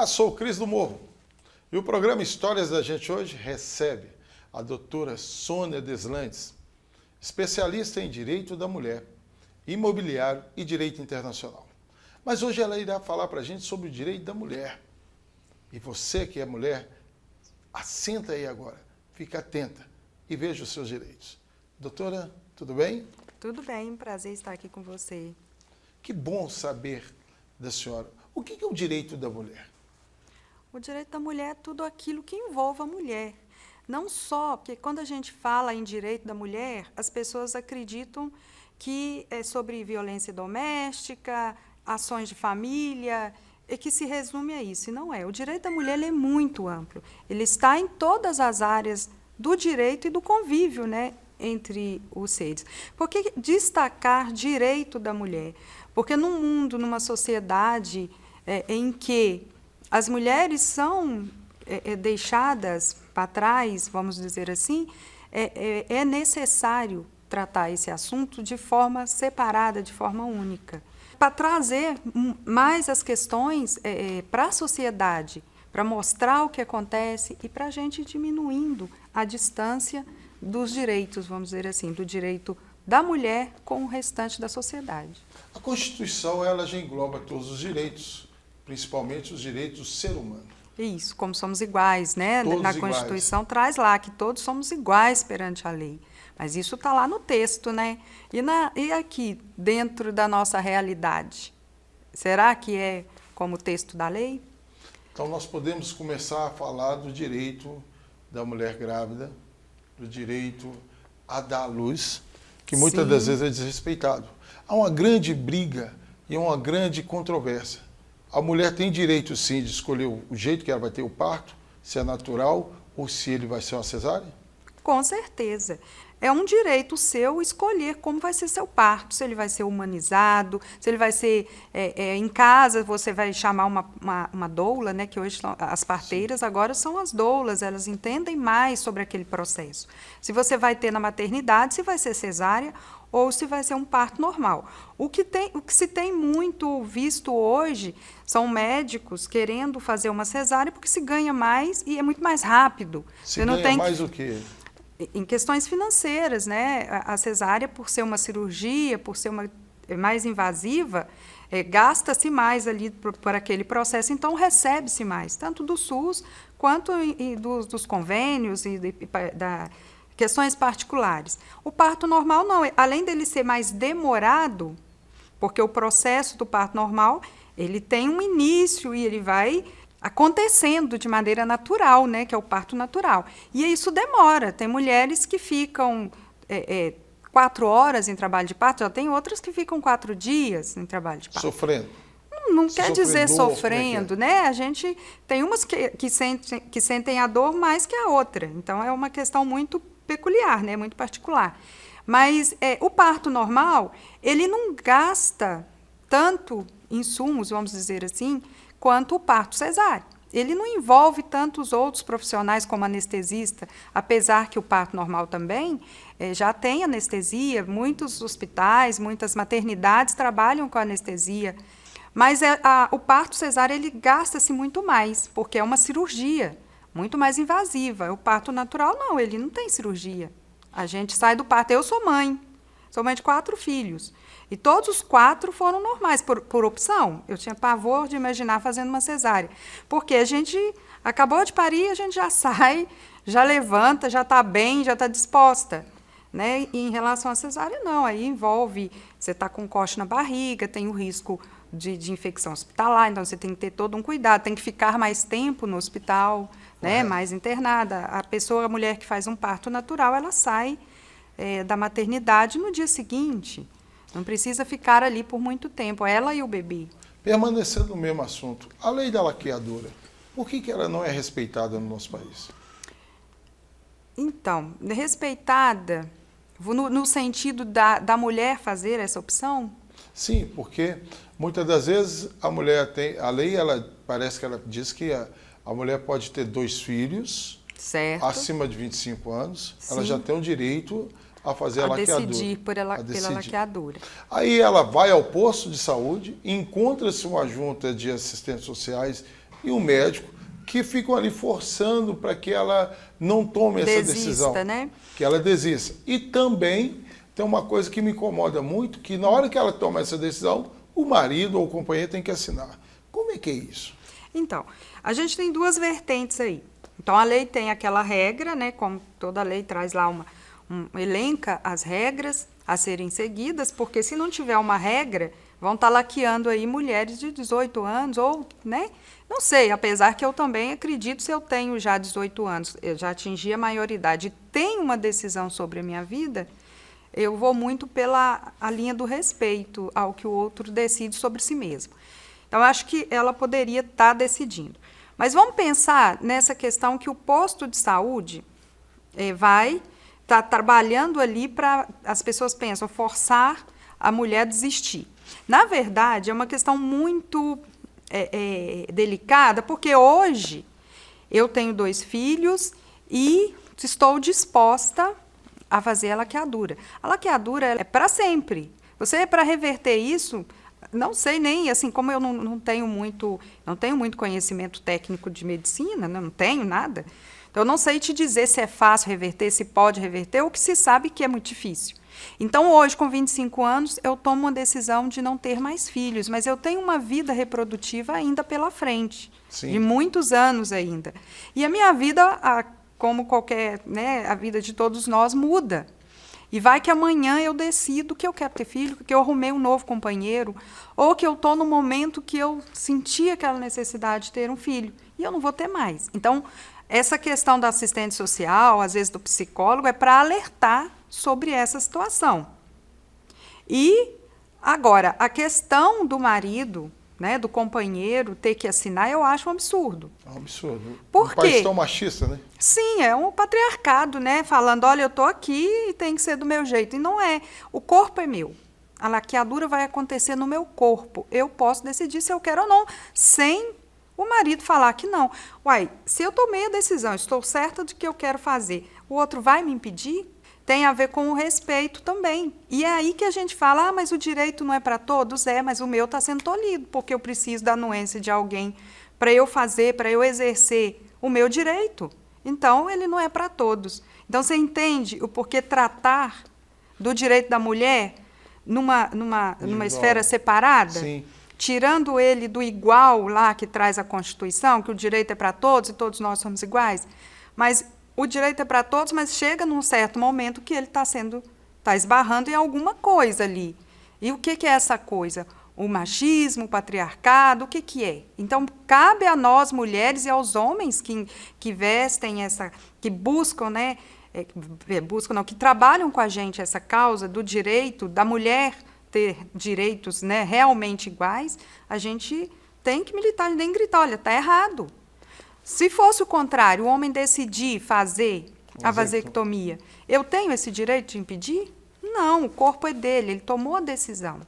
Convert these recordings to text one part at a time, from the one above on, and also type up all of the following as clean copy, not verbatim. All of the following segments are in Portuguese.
Olá, sou o Cris do Morro e o programa Histórias da Gente hoje recebe a doutora Sônia Deslandes, especialista em Direito da Mulher, Imobiliário e Direito Internacional. Mas hoje ela irá falar para a gente sobre o direito da mulher. E você que é mulher, assenta aí agora, fica atenta e veja os seus direitos. Doutora, tudo bem? Tudo bem, prazer estar aqui com você. Que bom saber da senhora. O que é o direito da mulher? O direito da mulher é tudo aquilo que envolve a mulher. Não só, porque quando a gente fala em direito da mulher, as pessoas acreditam que é sobre violência doméstica, ações de família, e que se resume a isso. E não é. O direito da mulher ele é muito amplo. Ele está em todas as áreas do direito e do convívio, né, entre os seres. Por que destacar direito da mulher? Porque num mundo, numa sociedade em que as mulheres são deixadas para trás, vamos dizer assim, é necessário tratar esse assunto de forma separada, de forma única, para trazer mais as questões para a sociedade, para mostrar o que acontece e para a gente ir diminuindo a distância dos direitos, vamos dizer assim, do direito da mulher com o restante da sociedade. A Constituição ela já engloba todos os direitos, principalmente os direitos do ser humano. Isso, como somos iguais, né? Todos Na iguais. Constituição traz lá que todos somos iguais perante a lei. Mas isso está lá no texto, né? E aqui, dentro da nossa realidade? Será que é como o texto da lei? Então nós podemos começar a falar do direito da mulher grávida, do direito a dar à luz, que muitas das vezes é desrespeitado. Há uma grande briga e uma grande controvérsia. A mulher tem direito, sim, de escolher o jeito que ela vai ter o parto, se é natural ou se ele vai ser uma cesárea? Com certeza. É um direito seu escolher como vai ser seu parto, se ele vai ser humanizado, se ele vai ser em casa, você vai chamar uma doula, né, que hoje as parteiras agora são as doulas, elas entendem mais sobre aquele processo. Se você vai ter na maternidade, se vai ser cesárea ou se vai ser um parto normal. O que se tem muito visto hoje são médicos querendo fazer uma cesárea porque se ganha mais e é muito mais rápido. Se ganha mais o quê? Em questões financeiras, né? A cesárea, por ser uma cirurgia, por ser mais invasiva, gasta-se mais ali por aquele processo, então recebe-se mais, tanto do SUS quanto dos convênios e da questões particulares. O parto normal não, além dele ser mais demorado, porque o processo do parto normal, ele tem um início e ele vai acontecendo de maneira natural, né, que é o parto natural. E isso demora. Tem mulheres que ficam 4 horas em trabalho de parto, já tem outras que ficam 4 dias em trabalho de parto. Sofrendo. Não quer dizer Sofredor, sofrendo, né? A gente tem umas que sentem a dor mais que a outra. Então, é uma questão muito peculiar, né, muito particular. Mas o parto normal, ele não gasta tanto insumos, vamos dizer assim, quanto o parto cesáreo. Ele não envolve tantos outros profissionais como anestesista, apesar que o parto normal também já tem anestesia, muitos hospitais, muitas maternidades trabalham com anestesia, mas o parto cesáreo ele gasta-se muito mais, porque é uma cirurgia muito mais invasiva. O parto natural não, ele não tem cirurgia. A gente sai do parto, eu sou mãe de 4 filhos. E todos os 4 foram normais, por opção. Eu tinha pavor de imaginar fazendo uma cesárea. Porque a gente acabou de parir, a gente já sai, já levanta, já está bem, já está disposta. Né? E em relação à cesárea, não. Aí envolve, você está com um corte na barriga, tem o risco de infecção hospitalar, então você tem que ter todo um cuidado, tem que ficar mais tempo no hospital, né? Mais internada. A mulher que faz um parto natural, ela sai da maternidade no dia seguinte. Não precisa ficar ali por muito tempo, ela e o bebê. Permanecendo no mesmo assunto, a lei da laqueadura, por que ela não é respeitada no nosso país? Então, respeitada no sentido da mulher fazer essa opção? Sim, porque muitas das vezes a mulher tem, a lei parece que ela diz que a mulher pode ter 2 filhos, certo, acima de 25 anos, sim, ela já tem o direito a fazer a laqueadura. Decidir pela laqueadura. Aí ela vai ao posto de saúde, encontra-se uma junta de assistentes sociais e um médico que ficam ali forçando para que ela não tome essa decisão, né? que ela desista. E também tem uma coisa que me incomoda muito, que na hora que ela toma essa decisão, o marido ou o companheiro tem que assinar. Como é que é isso? Então, a gente tem duas vertentes aí. Então, a lei tem aquela regra, né? Como toda lei traz lá elenca as regras a serem seguidas, porque se não tiver uma regra, vão estar laqueando aí mulheres de 18 anos ou, né? Não sei, apesar que eu também acredito, se eu tenho já 18 anos, eu já atingi a maioridade e tenho uma decisão sobre a minha vida, eu vou muito pela a linha do respeito ao que o outro decide sobre si mesmo. Então, eu acho que ela poderia estar decidindo. Mas vamos pensar nessa questão que o posto de saúde vai estar trabalhando ali para, as pessoas pensam, forçar a mulher a desistir. Na verdade, é uma questão muito delicada, porque hoje eu tenho 2 filhos e estou disposta a fazer a laqueadura. A laqueadura é para sempre. Você, para reverter isso, não sei nem, assim, como eu não tenho muito conhecimento técnico de medicina, não tenho nada, então eu não sei te dizer se é fácil reverter, se pode reverter, ou que se sabe que é muito difícil. Então, hoje, com 25 anos, eu tomo uma decisão de não ter mais filhos, mas eu tenho uma vida reprodutiva ainda pela frente, Sim. de muitos anos ainda. E a minha vida, como qualquer, né, a vida de todos nós, muda. E vai que amanhã eu decido que eu quero ter filho, que eu arrumei um novo companheiro, ou que eu estou no momento que eu senti aquela necessidade de ter um filho, e eu não vou ter mais. Então, essa questão da assistente social, às vezes do psicólogo, é para alertar sobre essa situação. E, agora, a questão do marido, né, do companheiro, ter que assinar, eu acho um absurdo. É um absurdo. Por Um quê? país tão machista, né? Sim, é um patriarcado, né? Falando, olha, eu estou aqui e tem que ser do meu jeito. E não é. O corpo é meu. A laqueadura vai acontecer no meu corpo. Eu posso decidir se eu quero ou não, sem o marido falar que não. Uai, se eu tomei a decisão, estou certa de que eu quero fazer, o outro vai me impedir? Tem a ver com o respeito também. E é aí que a gente fala, mas o direito não é para todos? É, mas o meu está sendo tolhido, porque eu preciso da anuência de alguém para eu fazer, para eu exercer o meu direito. Então, ele não é para todos. Então, você entende o porquê tratar do direito da mulher numa esfera separada? Sim. Tirando ele do igual lá que traz a Constituição, que o direito é para todos e todos nós somos iguais. Mas o direito é para todos, mas chega num certo momento que ele está esbarrando em alguma coisa ali. E o que é essa coisa? O machismo, o patriarcado, o que é? Então, cabe a nós, mulheres, e aos homens que vestem que buscam, né, que trabalham com a gente essa causa do direito da mulher ter direitos, né, realmente iguais, a gente tem que militar, nem gritar, olha, está errado. Se fosse o contrário, o homem decidir fazer a vasectomia, eu tenho esse direito de impedir? Não, o corpo é dele, ele tomou a decisão.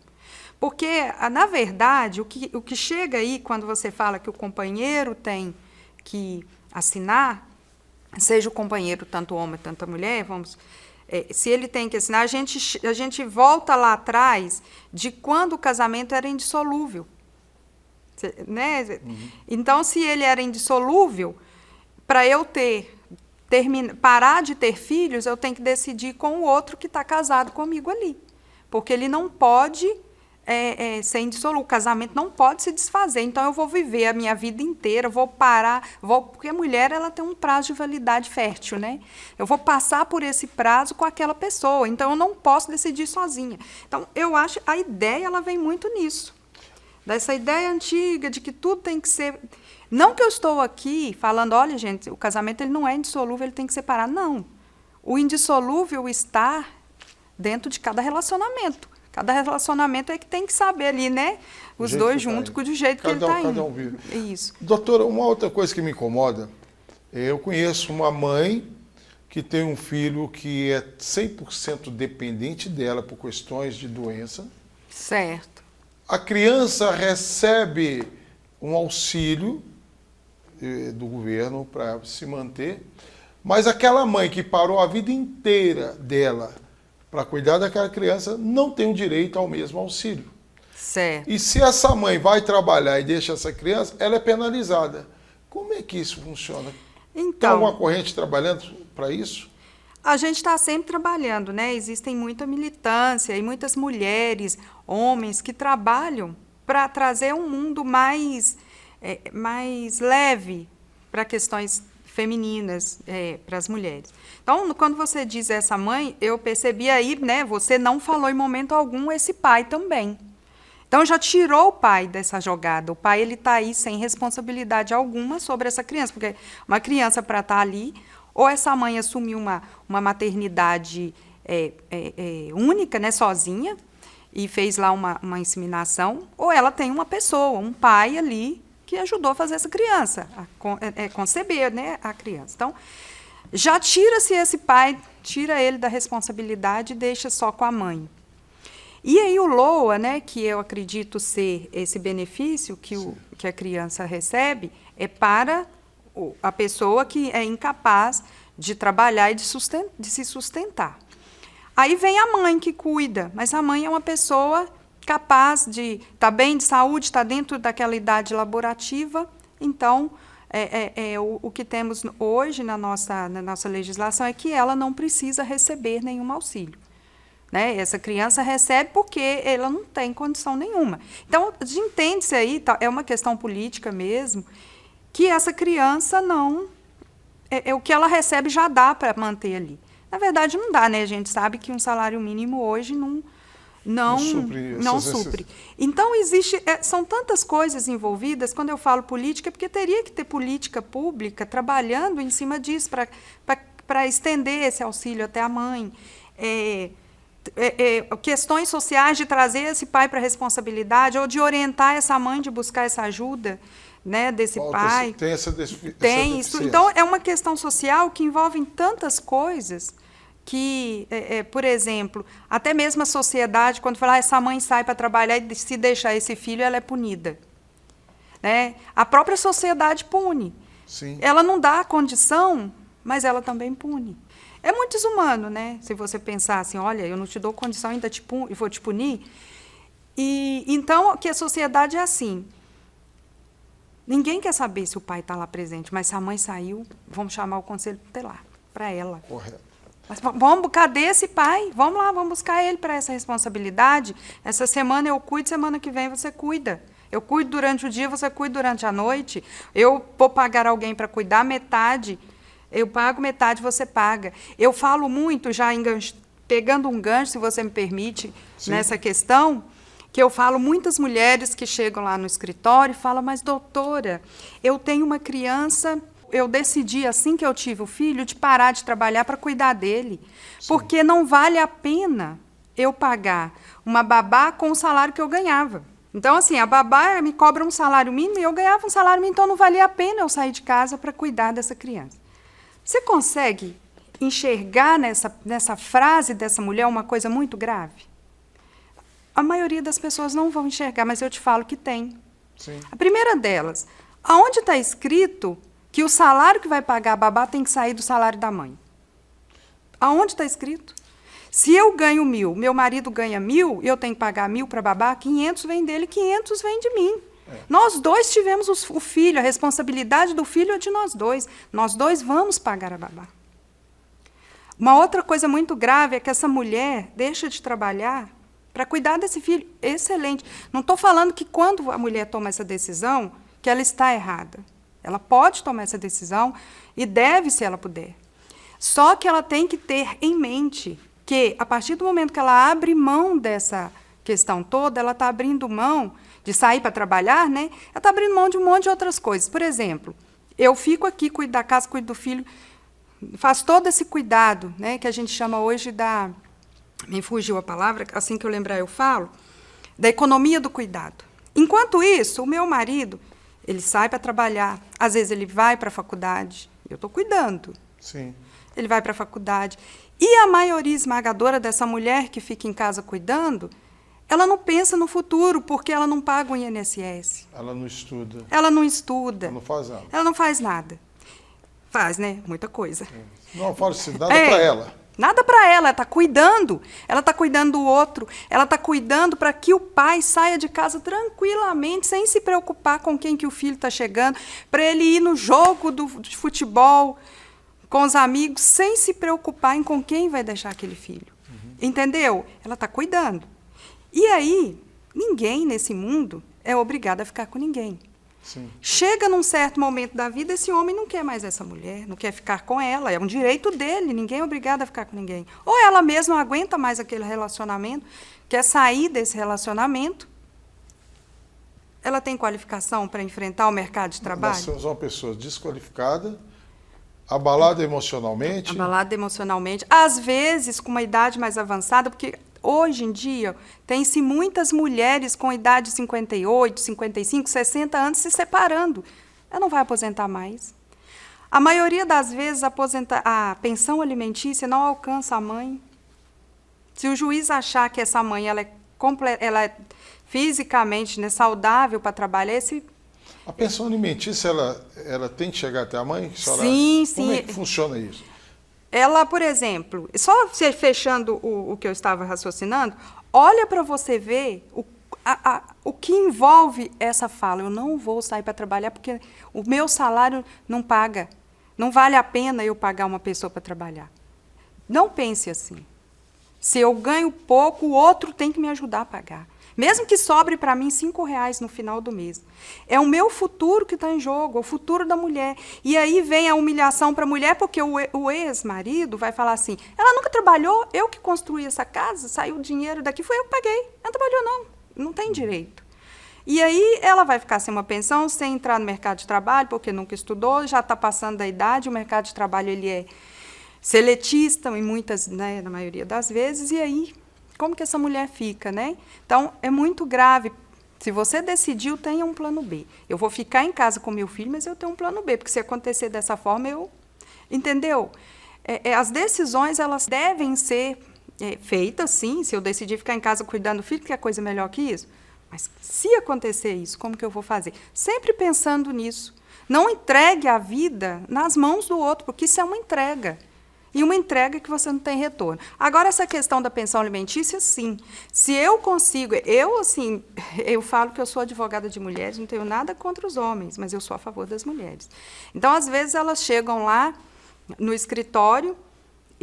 Porque, na verdade, o que chega aí, quando você fala que o companheiro tem que assinar, seja o companheiro, tanto homem, tanto a mulher, se ele tem que assinar, a gente volta lá atrás de quando o casamento era indissolúvel. Né? Uhum. Então, se ele era indissolúvel, para eu parar de ter filhos, eu tenho que decidir com o outro que está casado comigo ali. Porque ele não pode ser indissolúvel, o casamento não pode se desfazer. Então, eu vou viver a minha vida inteira, vou parar, porque a mulher ela tem um prazo de validade fértil, né? Eu vou passar por esse prazo com aquela pessoa, então eu não posso decidir sozinha. Então, eu acho a ideia ela vem muito nisso. Dessa ideia antiga de que tudo tem que ser... Não que eu estou aqui falando, olha, gente, o casamento ele não é indissolúvel, ele tem que separar. Não. O indissolúvel está dentro de cada relacionamento. Cada relacionamento é que tem que saber ali, né? Os dois juntos, do jeito que ele está indo. Cada um vive. Isso. Doutora, uma outra coisa que me incomoda, eu conheço uma mãe que tem um filho que é 100% dependente dela por questões de doença. Certo. A criança recebe um auxílio do governo para se manter, mas aquela mãe que parou a vida inteira dela para cuidar daquela criança não tem o direito ao mesmo auxílio. Certo. E se essa mãe vai trabalhar e deixa essa criança, ela é penalizada. Como é que isso funciona? Tem Então, alguma corrente trabalhando para isso? a gente está sempre trabalhando, né? Existem muita militância e muitas mulheres, homens que trabalham para trazer um mundo mais leve para questões femininas, para as mulheres. Então, quando você diz essa mãe, eu percebi aí, né? Você não falou em momento algum esse pai também. Então, já tirou o pai dessa jogada. O pai ele está aí sem responsabilidade alguma sobre essa criança, porque uma criança para estar ali, ou essa mãe assumiu uma maternidade única, né, sozinha, e fez lá uma inseminação, ou ela tem uma pessoa, um pai ali, que ajudou a fazer essa criança, a conceber, né, a criança. Então, já tira-se esse pai, tira ele da responsabilidade e deixa só com a mãe. E aí o LOA, né, que eu acredito ser esse benefício que a criança recebe, é para a pessoa que é incapaz de trabalhar e de se sustentar. Aí vem a mãe que cuida, mas a mãe é uma pessoa capaz de estar bem de saúde, está dentro daquela idade laborativa. Então, o que temos hoje na nossa legislação é que ela não precisa receber nenhum auxílio. Né? Essa criança recebe porque ela não tem condição nenhuma. Então, entende-se aí, é uma questão política mesmo, que essa criança não... o que ela recebe já dá para manter ali. Na verdade, não dá, né? A gente sabe que um salário mínimo hoje não supre. Então, são tantas coisas envolvidas. Quando eu falo política, é porque teria que ter política pública trabalhando em cima disso, para estender esse auxílio até a mãe. Questões sociais de trazer esse pai para a responsabilidade, ou de orientar essa mãe de buscar essa ajuda, né, desse pai. Tem essa Tem isso. Então, é uma questão social que envolve tantas coisas que, por exemplo, até mesmo a sociedade, quando fala essa mãe sai para trabalhar e se deixar esse filho, ela é punida. Né? A própria sociedade pune. Sim. Ela não dá a condição, mas ela também pune. É muito desumano, né? Se você pensar assim, olha, eu não te dou condição, ainda vou te punir. Então, que a sociedade é assim. Ninguém quer saber se o pai está lá presente, mas se a mãe saiu, vamos chamar o conselho tutelar para ela. Correto. Mas cadê esse pai? Vamos lá, vamos buscar ele para essa responsabilidade. Essa semana eu cuido, semana que vem você cuida. Eu cuido durante o dia, você cuida durante a noite. Eu vou pagar alguém para cuidar metade. Eu pago metade, você paga. Eu falo muito, pegando um gancho, se você me permite, sim, nessa questão, que eu falo muitas mulheres que chegam lá no escritório e falam, mas doutora, eu tenho uma criança, eu decidi assim que eu tive o filho de parar de trabalhar para cuidar dele, sim, porque não vale a pena eu pagar uma babá com o salário que eu ganhava. Então, assim, a babá me cobra um salário mínimo e eu ganhava um salário mínimo, então não valia a pena eu sair de casa para cuidar dessa criança. Você consegue enxergar nessa frase dessa mulher uma coisa muito grave? A maioria das pessoas não vão enxergar, mas eu te falo que tem. Sim. A primeira delas, aonde está escrito que o salário que vai pagar a babá tem que sair do salário da mãe? Aonde está escrito? Se eu ganho 1.000, meu marido ganha 1.000, eu tenho que pagar 1.000 para a babá, 500 vem dele, 500 vem de mim. Nós dois tivemos o filho, a responsabilidade do filho é de nós dois. Nós dois vamos pagar a babá. Uma outra coisa muito grave é que essa mulher deixa de trabalhar para cuidar desse filho. Excelente. Não estou falando que quando a mulher toma essa decisão, que ela está errada. Ela pode tomar essa decisão e deve, se ela puder. Só que ela tem que ter em mente que, a partir do momento que ela abre mão dessa questão toda, ela está abrindo mão de sair para trabalhar, né? Ela está abrindo mão de um monte de outras coisas. Por exemplo, eu fico aqui, cuido da casa, cuido do filho, faço todo esse cuidado, né, que a gente chama hoje me fugiu a palavra, assim que eu lembrar eu falo, da economia do cuidado. Enquanto isso, o meu marido, ele sai para trabalhar, às vezes ele vai para a faculdade, eu estou cuidando. Sim. Ele vai para a faculdade. E a maioria esmagadora dessa mulher que fica em casa cuidando, ela não pensa no futuro, porque ela não paga o INSS. Ela não estuda. Ela não estuda. Ela não faz nada. Ela não faz nada. Faz, né? Muita coisa. Não faz nada para ela. Nada para ela está cuidando. Ela está cuidando do outro. Ela está cuidando para que o pai saia de casa tranquilamente, sem se preocupar com quem que o filho está chegando, para ele ir no jogo de futebol com os amigos, sem se preocupar em com quem vai deixar aquele filho. Entendeu? Ela está cuidando. E aí, ninguém nesse mundo é obrigado a ficar com ninguém. Sim. Chega num certo momento da vida, esse homem não quer mais essa mulher, não quer ficar com ela, é um direito dele, ninguém é obrigado a ficar com ninguém. Ou ela mesma não aguenta mais aquele relacionamento, quer sair desse relacionamento, ela tem qualificação para enfrentar o mercado de trabalho? Nós somos uma pessoa desqualificada, abalada emocionalmente. Abalada emocionalmente, às vezes com uma idade mais avançada, porque hoje em dia tem-se muitas mulheres com idade de 58, 55, 60 anos se separando. Ela não vai aposentar mais. A maioria das vezes a pensão alimentícia não alcança a mãe. Se o juiz achar que essa mãe ela é fisicamente, né, saudável para trabalhar, A pensão alimentícia, ela tem que chegar até a mãe? Sim, sim. Como é que funciona isso? Ela, por exemplo, só fechando o que eu estava raciocinando, olha para você ver o que envolve essa fala. Eu não vou sair para trabalhar porque o meu salário não paga. Não vale a pena eu pagar uma pessoa para trabalhar. Não pense assim. Se eu ganho pouco, o outro tem que me ajudar a pagar. Mesmo que sobre para mim R$5 no final do mês. É o meu futuro que está em jogo, é o futuro da mulher. E aí vem a humilhação para a mulher, porque o ex-marido vai falar assim, ela nunca trabalhou, eu que construí essa casa, saiu o dinheiro daqui, foi eu que paguei. Ela não trabalhou não tem direito. E aí ela vai ficar sem uma pensão, sem entrar no mercado de trabalho, porque nunca estudou, já está passando da idade, o mercado de trabalho ele é seletista, em muitas, né, na maioria das vezes, e aí como que essa mulher fica, né? Então, é muito grave. Se você decidiu, tenha um plano B. Eu vou ficar em casa com meu filho, mas eu tenho um plano B, porque se acontecer dessa forma, eu... Entendeu? As decisões, elas devem ser feitas, sim. Se eu decidir ficar em casa cuidando do filho, que é coisa melhor que isso. Mas se acontecer isso, como que eu vou fazer? Sempre pensando nisso. Não entregue a vida nas mãos do outro, porque isso é uma entrega. E uma entrega que você não tem retorno. Agora, essa questão da pensão alimentícia, sim. Se eu consigo... Eu falo que eu sou advogada de mulheres, não tenho nada contra os homens, mas eu sou a favor das mulheres. Então, às vezes, elas chegam lá no escritório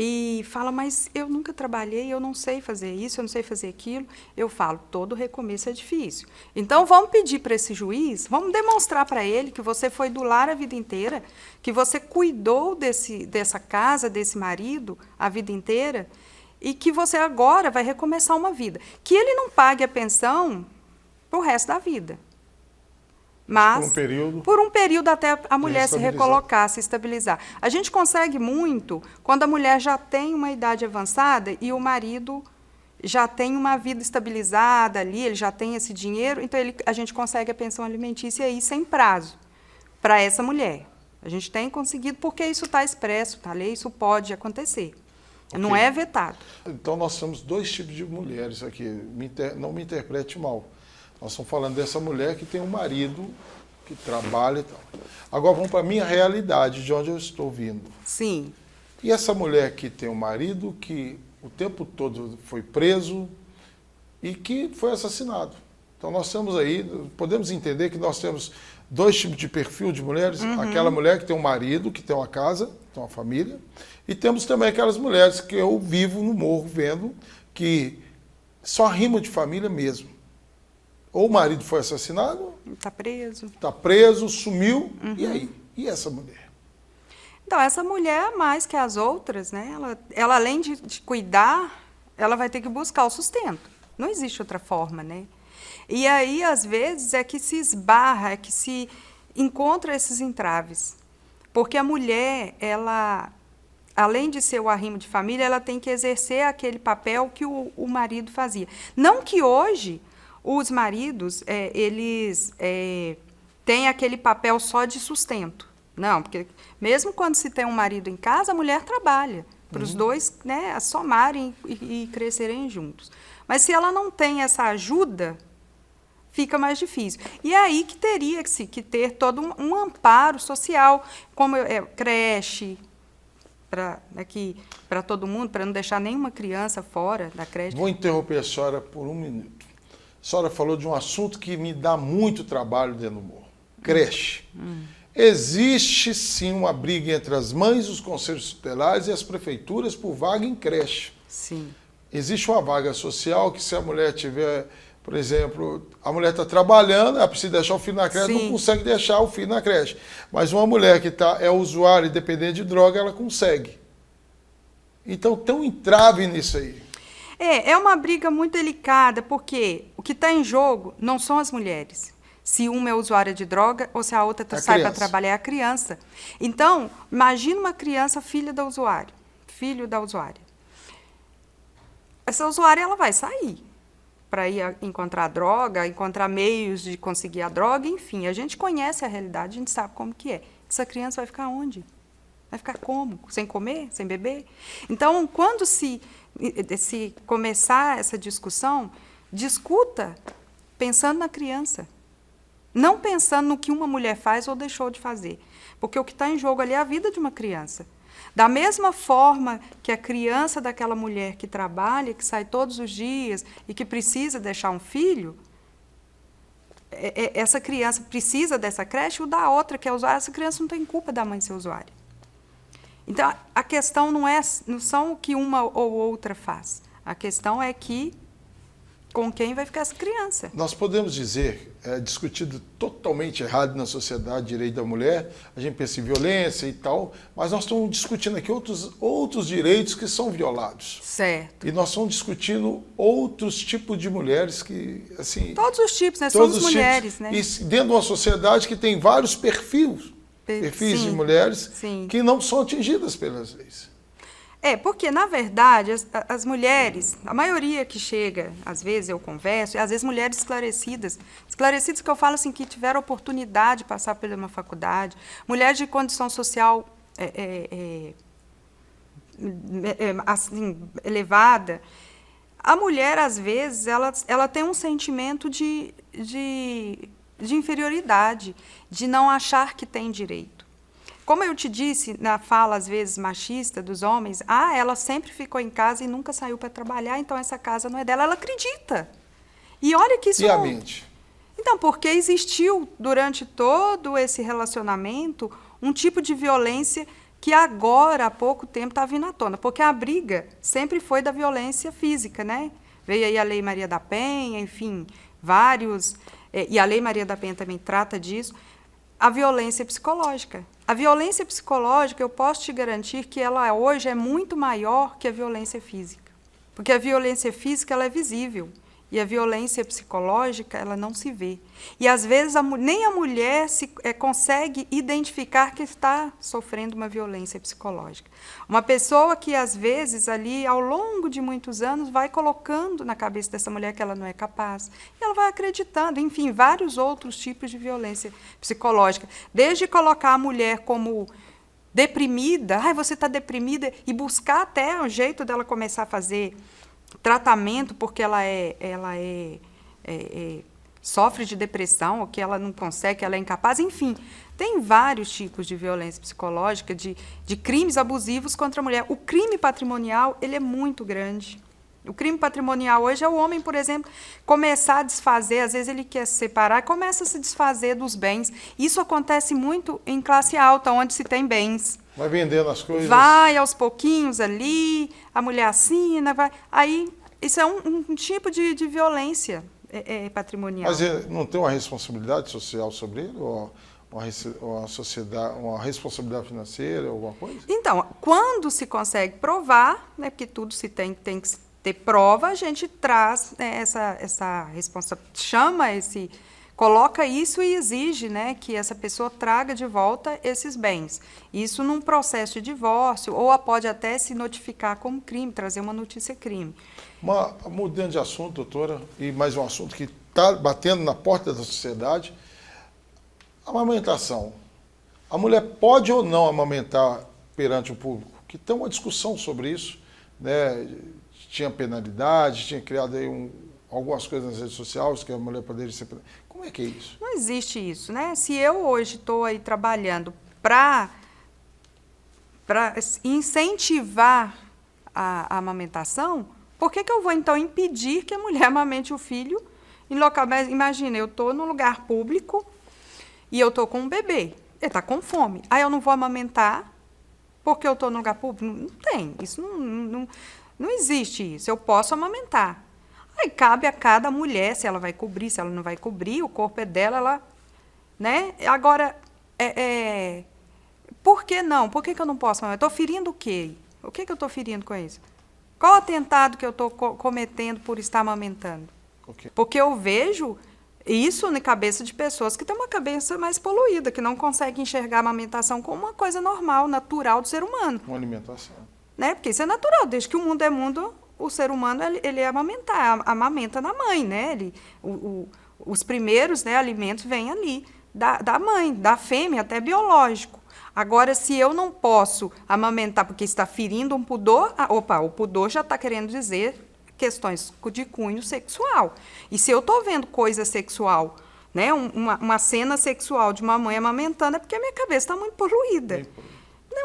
e falam, mas eu nunca trabalhei, eu não sei fazer isso, eu não sei fazer aquilo. Eu falo, todo recomeço é difícil. Então, vamos pedir para esse juiz, vamos demonstrar para ele que você foi do lar a vida inteira, que você cuidou dessa casa, desse marido a vida inteira, e que você agora vai recomeçar uma vida. Que ele não pague a pensão para o resto da vida. Mas, por um período até a mulher se recolocar, se estabilizar. A gente consegue muito quando a mulher já tem uma idade avançada e o marido já tem uma vida estabilizada ali, ele já tem esse dinheiro, então a gente consegue a pensão alimentícia aí sem prazo para essa mulher. A gente tem conseguido, porque isso está expresso, está lei, isso pode acontecer. Okay. Não é vetado. Então, nós temos dois tipos de mulheres aqui, não me interprete mal. Nós estamos falando dessa mulher que tem um marido que trabalha e tal. Agora vamos para a minha realidade, de onde eu estou vindo. Sim. E essa mulher que tem um marido que o tempo todo foi preso e que foi assassinado. Então nós temos aí, podemos entender que nós temos dois tipos de perfil de mulheres. Uhum. Aquela mulher que tem um marido, que tem uma casa, tem uma família. E temos também aquelas mulheres que eu vivo no morro vendo que só rima de família mesmo. Ou o marido foi assassinado... Está preso. Está preso, sumiu, e aí? E essa mulher? Então, essa mulher, mais que as outras, né? Ela além de cuidar, ela vai ter que buscar o sustento. Não existe outra forma, né? E aí, às vezes, é que se esbarra, é que se encontra esses entraves. Porque a mulher, ela, além de ser o arrimo de família, ela tem que exercer aquele papel que o marido fazia. Não que hoje... Os maridos, eles têm aquele papel só de sustento. Não, porque mesmo quando se tem um marido em casa, a mulher trabalha, para os dois, né, somarem e crescerem juntos. Mas se ela não tem essa ajuda, fica mais difícil. E é aí que teria que ter todo um amparo social, como creche, para todo mundo, para não deixar nenhuma criança fora da creche. Vou interromper a senhora por um minuto. A senhora falou de um assunto que me dá muito trabalho dentro do morro. Creche. Existe sim uma briga entre as mães, os conselhos tutelares e as prefeituras por vaga em creche. Sim. Existe uma vaga social que se a mulher tiver, por exemplo, a mulher está trabalhando, ela precisa deixar o filho na creche, Sim. não consegue deixar o filho na creche. Mas uma mulher que é usuária e dependente de droga, ela consegue. Então tem um entrave nisso aí. É uma briga muito delicada, porque o que está em jogo não são as mulheres. Se uma é usuária de droga ou se a outra sai para trabalhar, é a criança. Então, imagina uma criança filha da usuária, filho da usuária. Essa usuária ela vai sair para ir encontrar droga, encontrar meios de conseguir a droga, enfim. A gente conhece a realidade, a gente sabe como que é. Essa criança vai ficar onde? Vai ficar como? Sem comer? Sem beber? Então, quando se começar essa discussão, discuta pensando na criança. Não pensando no que uma mulher faz ou deixou de fazer. Porque o que está em jogo ali é a vida de uma criança. Da mesma forma que a criança daquela mulher que trabalha, que sai todos os dias e que precisa deixar um filho, essa criança precisa dessa creche, ou da outra que é usuária, essa criança não tem culpa da mãe ser usuária. Então, a questão não são o que uma ou outra faz. A questão é com quem vai ficar essa criança. Nós podemos dizer, discutido totalmente errado na sociedade, direito da mulher, a gente pensa em violência e tal, mas nós estamos discutindo aqui outros direitos que são violados. Certo. E nós estamos discutindo outros tipos de mulheres que, assim... Todos os tipos, né? Somos mulheres, tipos, né? E dentro de uma sociedade que tem vários perfis de mulheres que não são atingidas pelas leis. Porque, na verdade, as mulheres, a maioria que chega, às vezes eu converso, e às vezes mulheres esclarecidas que eu falo assim, que tiveram oportunidade de passar por uma faculdade, mulheres de condição social assim, elevada. A mulher, às vezes, ela tem um sentimento de inferioridade, de não achar que tem direito. Como eu te disse na fala, às vezes, machista dos homens, ela sempre ficou em casa e nunca saiu para trabalhar, então essa casa não é dela. Ela acredita. E olha que isso... E a mente? Então, porque existiu, durante todo esse relacionamento, um tipo de violência que agora, há pouco tempo, está vindo à tona. Porque a briga sempre foi da violência física, né? Veio aí a Lei Maria da Penha, enfim, vários... e a Lei Maria da Penha também trata disso. A violência psicológica. A violência psicológica, eu posso te garantir que ela hoje é muito maior que a violência física. Porque a violência física ela é visível e a violência psicológica ela não se vê. E às vezes nem a mulher consegue identificar que está sofrendo uma violência psicológica. Uma pessoa que às vezes ali ao longo de muitos anos vai colocando na cabeça dessa mulher que ela não é capaz. E ela vai acreditando, enfim, vários outros tipos de violência psicológica. Desde colocar a mulher como deprimida, você está deprimida, e buscar até o jeito dela começar a fazer tratamento porque ela sofre de depressão, ou que ela não consegue, que ela é incapaz, enfim. Tem vários tipos de violência psicológica, de crimes abusivos contra a mulher. O crime patrimonial, ele é muito grande. O crime patrimonial hoje é o homem, por exemplo, começar a desfazer, às vezes ele quer se separar e começa a se desfazer dos bens. Isso acontece muito em classe alta, onde se tem bens. Vai vendendo as coisas. Vai aos pouquinhos ali, a mulher assina, vai. Aí, isso é um tipo de violência patrimonial. Mas não tem uma responsabilidade social sobre ele? Ou uma responsabilidade financeira, alguma coisa? Então, quando se consegue provar, né, porque tudo se tem que ter prova, a gente traz, né, essa responsabilidade, coloca isso e exige, né, que essa pessoa traga de volta esses bens. Isso num processo de divórcio, ou pode até se notificar como crime, trazer uma notícia crime. Mudando de assunto, doutora, e mais um assunto que está batendo na porta da sociedade, a amamentação. A mulher pode ou não amamentar perante o público? Que tem uma discussão sobre isso, né? Tinha penalidade, tinha criado aí algumas coisas nas redes sociais que a mulher poderia ser... Como é que é isso? Não existe isso, né? Se eu hoje estou aí trabalhando para para incentivar a amamentação, por que eu vou, então, impedir que a mulher amamente o filho em local? Mas imagina, eu estou num lugar público e eu estou com um bebê, ele está com fome. Aí eu não vou amamentar porque eu estou no lugar público? Não tem, isso não existe isso. Eu posso amamentar. Aí cabe a cada mulher se ela vai cobrir, se ela não vai cobrir, o corpo é dela, ela, né? Agora, por que não? Por que eu não posso amamentar? Estou ferindo o quê? O que eu estou ferindo com isso? Qual o atentado que eu estou cometendo por estar amamentando? Okay. Porque eu vejo isso na cabeça de pessoas que têm uma cabeça mais poluída, que não conseguem enxergar a amamentação como uma coisa normal, natural do ser humano. Uma alimentação. Né? Porque isso é natural, desde que o mundo é mundo, o ser humano ele é amamenta na mãe, né? Os primeiros, né, alimentos vêm ali, da mãe, da fêmea, até biológico. Agora, se eu não posso amamentar porque está ferindo um pudor, o pudor já está querendo dizer questões de cunho sexual. E se eu estou vendo coisa sexual, né, uma cena sexual de uma mãe amamentando, é porque a minha cabeça está muito poluída.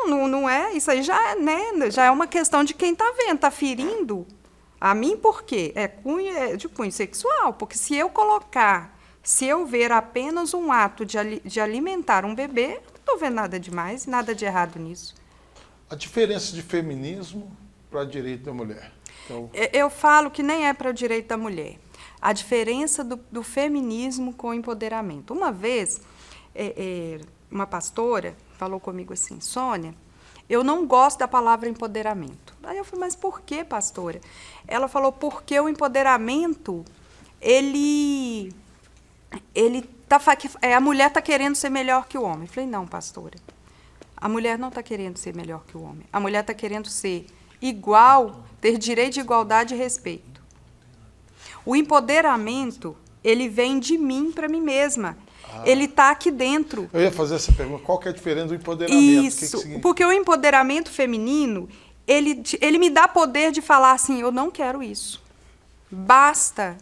Não é, isso aí já é uma questão de quem está vendo, está ferindo a mim por quê? É de cunho sexual, porque se eu ver apenas um ato de alimentar um bebê, não estou vendo nada demais, nada de errado nisso. A diferença de feminismo para o direito da mulher. Então... Eu falo que nem é para o direito da mulher. A diferença do feminismo com o empoderamento. Uma vez, uma pastora falou comigo assim, Sônia, eu não gosto da palavra empoderamento. Aí eu falei, mas por que, pastora? Ela falou, porque o empoderamento, a mulher está querendo ser melhor que o homem. Eu falei, não, pastora, a mulher não está querendo ser melhor que o homem. A mulher está querendo ser igual, ter direito de igualdade e respeito. O empoderamento, ele vem de mim para mim mesma. Ele está aqui dentro. Eu ia fazer essa pergunta, qual que é a diferença do empoderamento? Isso, porque o empoderamento feminino, ele me dá poder de falar assim, eu não quero isso. Basta.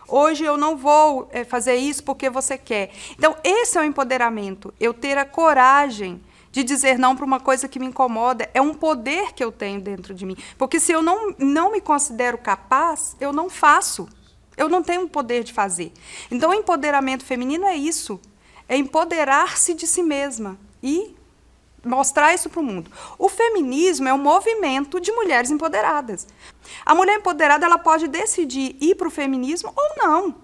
Hoje eu não vou fazer isso porque você quer. Então, esse é o empoderamento. Eu ter a coragem de dizer não para uma coisa que me incomoda. É um poder que eu tenho dentro de mim. Porque se eu não me considero capaz, eu não faço. Eu não tenho o poder de fazer. Então, o empoderamento feminino é isso. É empoderar-se de si mesma e mostrar isso para o mundo. O feminismo é um movimento de mulheres empoderadas. A mulher empoderada ela pode decidir ir para o feminismo ou não. O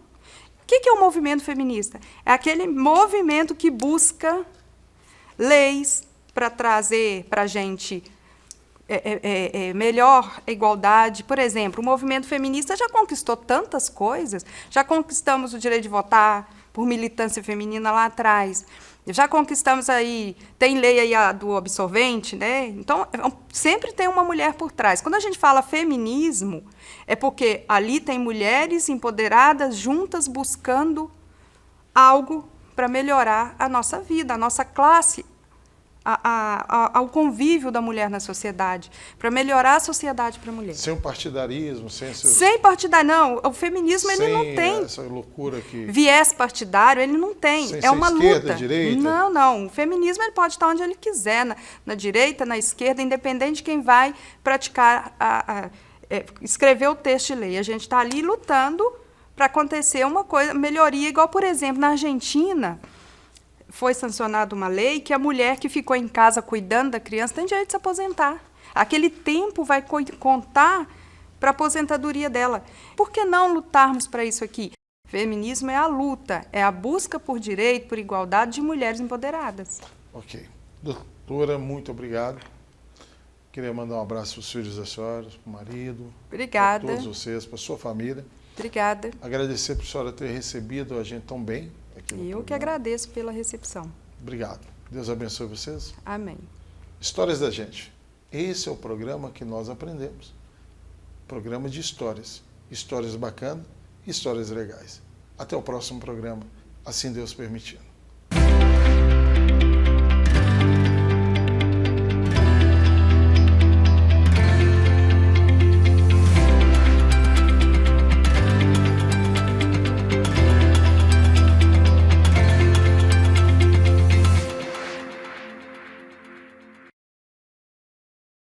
que é o movimento feminista? É aquele movimento que busca leis para trazer para a gente melhor igualdade. Por exemplo, o movimento feminista já conquistou tantas coisas, já conquistamos o direito de votar por militância feminina lá atrás, já conquistamos aí, tem lei aí do absorvente, né? Então, sempre tem uma mulher por trás. Quando a gente fala feminismo, é porque ali tem mulheres empoderadas juntas buscando algo para melhorar a nossa vida, a nossa classe, ao convívio da mulher na sociedade, para melhorar a sociedade para a mulher. Sem o partidarismo, sem partidarismo, não. O feminismo ele não tem essa loucura que viés partidário, ele não tem. Sem é uma esquerda, luta. Direita. Não. O feminismo ele pode estar onde ele quiser, na direita, na esquerda, independente de quem vai praticar, escrever o texto de lei. A gente está ali lutando para acontecer uma coisa, melhoria, igual, por exemplo, na Argentina. Foi sancionada uma lei que a mulher que ficou em casa cuidando da criança tem direito de se aposentar. Aquele tempo vai contar para a aposentadoria dela. Por que não lutarmos para isso aqui? Feminismo é a luta, é a busca por direito, por igualdade de mulheres empoderadas. Ok. Doutora, muito obrigado. Queria mandar um abraço para os filhos da senhora, para o marido, obrigada. para todos vocês, para a sua família. Obrigada. Agradecer por a senhora ter recebido a gente tão bem. E eu que agradeço pela recepção. Obrigado. Deus abençoe vocês. Amém. Histórias da Gente. Esse é o programa que nós aprendemos. Programa de histórias. Histórias bacanas, histórias legais. Até o próximo programa, assim Deus permitindo.